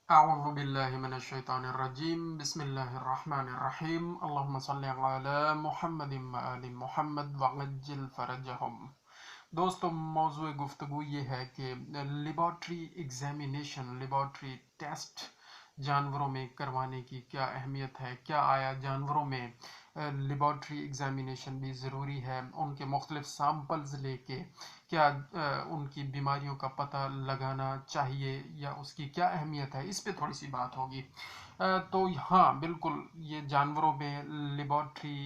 أعوذ بالله من الشيطان الرجيم بسم الله الرحمن الرحيم اللهم صل على محمد وآل محمد وعجل فرجهم। दोस्तों मौजूद गुफ्तगू ये है कि लेबॉर्ट्री एग्जामिनेशन लेबॉर्ट्री टेस्ट जानवरों में करवाने की क्या अहमियत है, क्या आया जानवरों में लेबॉर्ट्री एग्जामिनेशन भी ज़रूरी है, उनके मुख्तलिफ सैम्पल्स लेके क्या उनकी बीमारियों का पता लगाना चाहिए या उसकी क्या अहमियत है, इस पे थोड़ी सी बात होगी। तो हाँ बिल्कुल ये जानवरों में लेबॉर्ट्री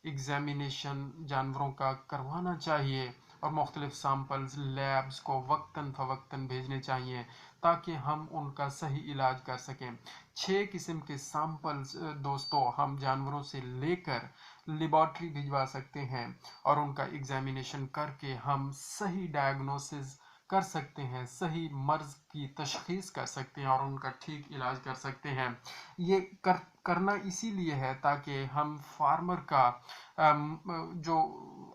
एग्जामिनेशन जानवरों का करवाना चाहिए और मुख्तलिफ सैम्पल्स लैब्स को वक्तन फ़वक्तन भेजने चाहिए ताकि हम उनका सही इलाज कर सकें। 6 किस्म के सैम्पल्स दोस्तों हम जानवरों से लेकर लेबॉर्ट्री भिजवा सकते हैं और उनका एग्जामिनेशन करके हम सही डायग्नोसिस कर सकते हैं, सही मर्ज की तशखीस कर सकते हैं और उनका ठीक इलाज कर सकते हैं। ये करना इसीलिए है ताकि हम फार्मर का जो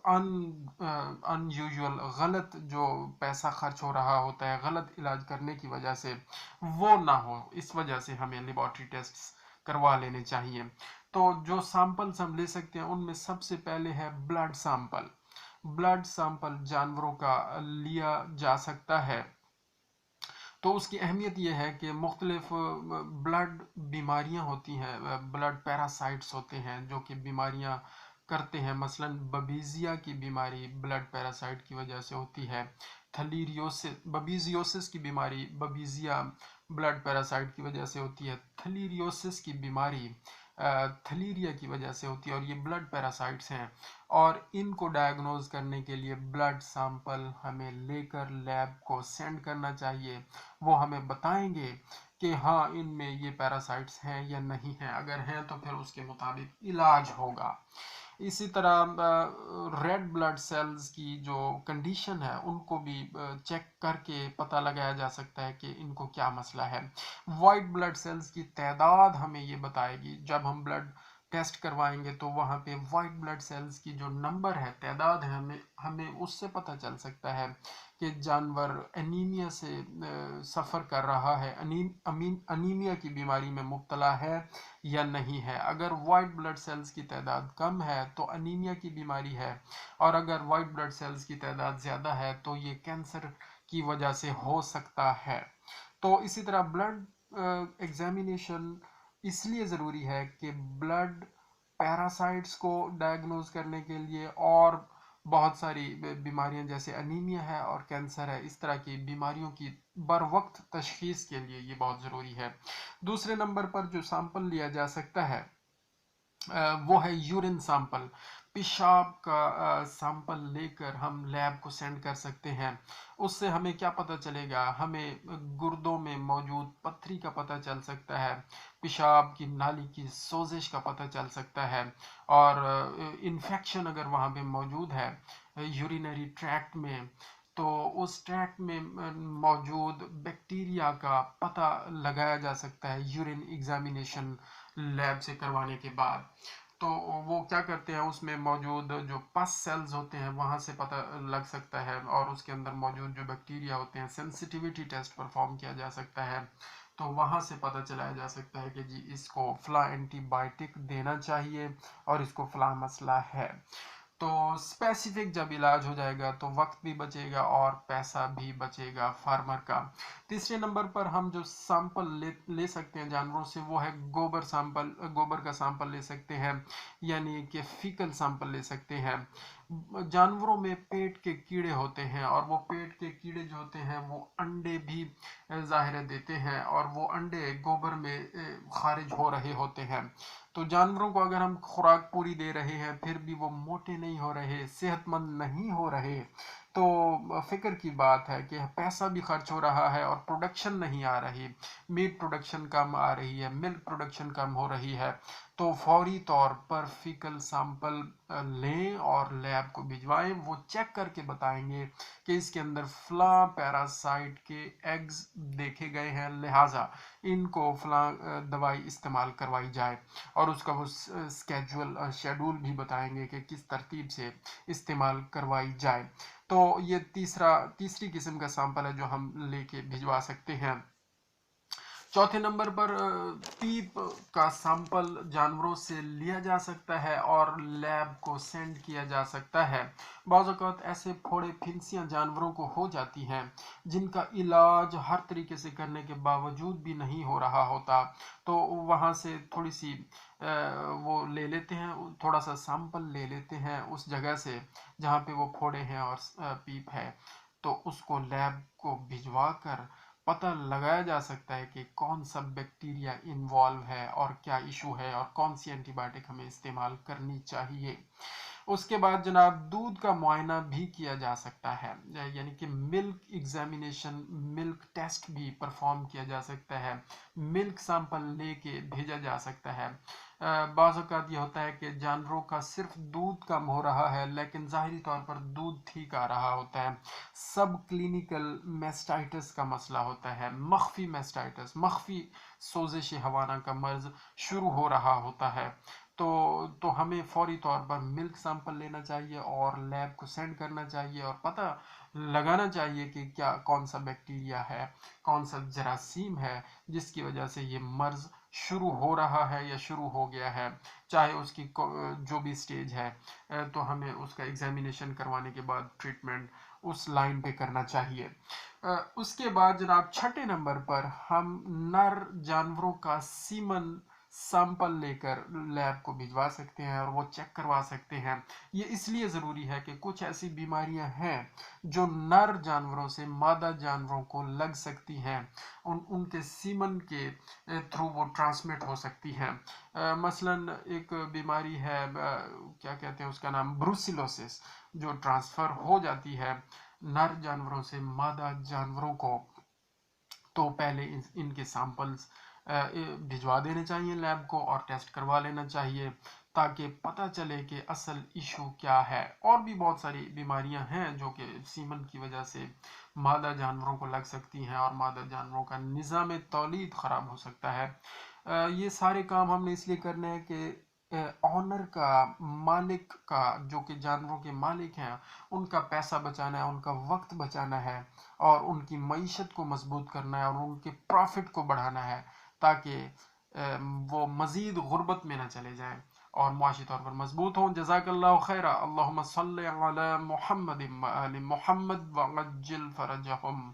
अनयूजुअल गलत जो पैसा खर्च हो रहा होता है गलत इलाज करने की वजह से वो ना हो, इस वजह से हमें लेबॉर्ट्री टेस्ट करवा लेने चाहिए। तो जो सैंपल्स हम ले सकते हैं उनमें सबसे पहले है ब्लड सैंपल। ब्लड सैंपल जानवरों का लिया जा सकता है। तो उसकी अहमियत यह है कि मुख्तलिफ ब्लड बीमारियां होती हैं, ब्लड पैरासाइट्स होते हैं जो कि बीमारियां करते हैं। मसलन बबीजिया की बीमारी ब्लड पैरासाइट की वजह से होती है। बबीजियोसिस की बीमारी बबीजिया ब्लड पैरासाइट की वजह से होती है। थलीरियोसिस की बीमारी थलीरिया की वजह से होती है और ये ब्लड पैरासाइट्स हैं और इनको डायग्नोज करने के लिए ब्लड सैंपल हमें लेकर लैब को सेंड करना चाहिए। वो हमें बताएंगे कि हाँ इनमें ये पैरासाइट्स हैं या नहीं हैं, अगर हैं तो फिर उसके मुताबिक इलाज होगा। इसी तरह रेड ब्लड सेल्स की जो कंडीशन है उनको भी चेक करके पता लगाया जा सकता है कि इनको क्या मसला है। वाइट ब्लड सेल्स की तादाद हमें ये बताएगी, जब हम ब्लड टेस्ट करवाएंगे तो वहाँ पे वाइट ब्लड सेल्स की जो नंबर है तादाद है हमें उससे पता चल सकता है कि जानवर एनीमिया से सफ़र कर रहा है, अनीमिया की बीमारी में मुब्तला है या नहीं है। अगर वाइट ब्लड सेल्स की तादाद कम है तो अनीमिया की बीमारी है और अगर वाइट ब्लड सेल्स की तादाद ज़्यादा है तो ये कैंसर की वजह से हो सकता है। तो इसी तरह ब्लड एग्जामिनेशन इसलिए ज़रूरी है कि ब्लड पैरासाइट्स को डायग्नोज करने के लिए और बहुत सारी बीमारियां जैसे अनीमिया है और कैंसर है, इस तरह की बीमारियों की बर वक्त तशखीस के लिए ये बहुत ज़रूरी है। दूसरे नंबर पर जो सैंपल लिया जा सकता है वो है यूरिन सैंपल। पेशाब का सैंपल लेकर हम लैब को सेंड कर सकते हैं। उससे हमें क्या पता चलेगा, हमें गुर्दों में मौजूद पत्थरी का पता चल सकता है, पेशाब की नाली की सोजिश का पता चल सकता है और इन्फेक्शन अगर वहाँ पे मौजूद है यूरिनरी ट्रैक्ट में तो उस ट्रैक्ट में मौजूद बैक्टीरिया का पता लगाया जा सकता है यूरिन एग्जामिनेशन लैब से करवाने के बाद। तो वो क्या करते हैं उसमें मौजूद जो पस सेल्स होते हैं वहाँ से पता लग सकता है और उसके अंदर मौजूद जो बैक्टीरिया होते हैं सेंसिटिविटी टेस्ट परफॉर्म किया जा सकता है। तो वहाँ से पता चलाया जा सकता है कि जी इसको फला एंटीबायोटिक देना चाहिए और इसको फला मसला है। तो स्पेसिफिक जब इलाज हो जाएगा तो वक्त भी बचेगा और पैसा भी बचेगा फार्मर का। तीसरे नंबर पर हम जो सैंपल ले सकते हैं जानवरों से वो है गोबर सैंपल। गोबर का सैंपल ले सकते हैं यानी कि फीकल सैंपल ले सकते हैं। जानवरों में पेट के कीड़े होते हैं और वो पेट के कीड़े जो होते हैं वो अंडे भी ज़ाहिर देते हैं और वो अंडे गोबर में खारिज हो रहे होते हैं। तो जानवरों को अगर हम खुराक पूरी दे रहे हैं फिर भी वो मोटे नहीं हो रहे, सेहतमंद नहीं हो रहे, तो फिक्र की बात है कि पैसा भी खर्च हो रहा है और प्रोडक्शन नहीं आ रही, मीट प्रोडक्शन कम आ रही है, मिल्क प्रोडक्शन कम हो रही है। तो फौरी तौर पर फीकल सैंपल लें और लैब को भिजवाएं, वो चेक करके बताएंगे कि इसके अंदर फला पैरासाइट के एग्स देखे गए हैं, लिहाजा इनको फला दवाई इस्तेमाल करवाई जाए और उसका वो शेड्यूल भी बताएंगे कि किस तरतीब से इस्तेमाल करवाई जाए। तो ये तीसरी किस्म का सैंपल है जो हम लेके भिजवा सकते हैं। चौथे नंबर पर पीप का सैंपल जानवरों से लिया जा सकता है और लैब को सेंड किया जा सकता है। बाज़ औक़ात ऐसे फोड़े फिंसियाँ जानवरों को हो जाती हैं जिनका इलाज हर तरीके से करने के बावजूद भी नहीं हो रहा होता, तो वहाँ से थोड़ी सी वो ले लेते हैं, थोड़ा सा सैंपल ले लेते हैं उस जगह से जहाँ पे वो फोड़े हैं और पीप है, तो उसको लैब को भिजवा कर पता लगाया जा सकता है कि कौन सा बैक्टीरिया इन्वॉल्व है और क्या इशू है और कौन सी एंटीबायोटिक हमें इस्तेमाल करनी चाहिए। उसके बाद जनाब दूध का मुआयना भी किया जा सकता है, यानी कि मिल्क एग्जामिनेशन, मिल्क टेस्ट भी परफॉर्म किया जा सकता है, मिल्क सैंपल लेके भेजा जा सकता है। बाज़ औक़ात ये होता है कि जानवरों का सिर्फ दूध कम हो रहा है लेकिन ज़ाहिरी तौर पर दूध ठीक आ रहा होता है। सब क्लिनिकल मेस्टाइटिस का मसला होता है, मख्फी मेस्टाइटिस, मख्फी सोजिश हवाना का मर्ज शुरू हो रहा होता है, तो हमें फौरी तौर पर मिल्क सैंपल लेना चाहिए और लैब को सेंड करना चाहिए और पता लगाना चाहिए कि क्या कौन सा बैक्टीरिया है, कौन सा जरासीम है जिसकी वजह से ये मर्ज शुरू हो रहा है या शुरू हो गया है, चाहे उसकी जो भी स्टेज है, तो हमें उसका एग्जामिनेशन करवाने के बाद ट्रीटमेंट उस लाइन पे करना चाहिए। उसके बाद जनाब छठे नंबर पर हम नर जानवरों का सीमन सैंपल लेकर लैब को भिजवा सकते हैं और वो चेक करवा सकते हैं। ये इसलिए ज़रूरी है कि कुछ ऐसी बीमारियां हैं जो नर जानवरों से मादा जानवरों को लग सकती हैं, उनके सीमन के थ्रू वो ट्रांसमिट हो सकती हैं। मसलन एक बीमारी है, क्या कहते हैं उसका नाम, ब्रूसिलोसिस, जो ट्रांसफ़र हो जाती है नर जानवरों से मादा जानवरों को, तो पहले इनके सैंपल्स भिजवा देने चाहिए लैब को और टेस्ट करवा लेना चाहिए ताकि पता चले कि असल इशू क्या है। और भी बहुत सारी बीमारियां हैं जो कि सीमन की वजह से मादा जानवरों को लग सकती हैं और मादा जानवरों का निज़ाम तौलीद ख़राब हो सकता है। ये सारे काम हमने इसलिए करने हैं कि ऑनर का, मालिक का, जो कि जानवरों के मालिक हैं, उनका पैसा बचाना है, उनका वक्त बचाना है और उनकी मईशत को मजबूत करना है और उनके प्रॉफिट को बढ़ाना है ताकि वो मज़ीद गुर्बत में ना चले जाएं और मुआशी तौर पर मजबूत हों। जज़ाकल्लाहु खैरा। अल्लाहुम्मा सल्लि अला मुहम्मद व आलि मुहम्मद व अज्जिल फरजहुम।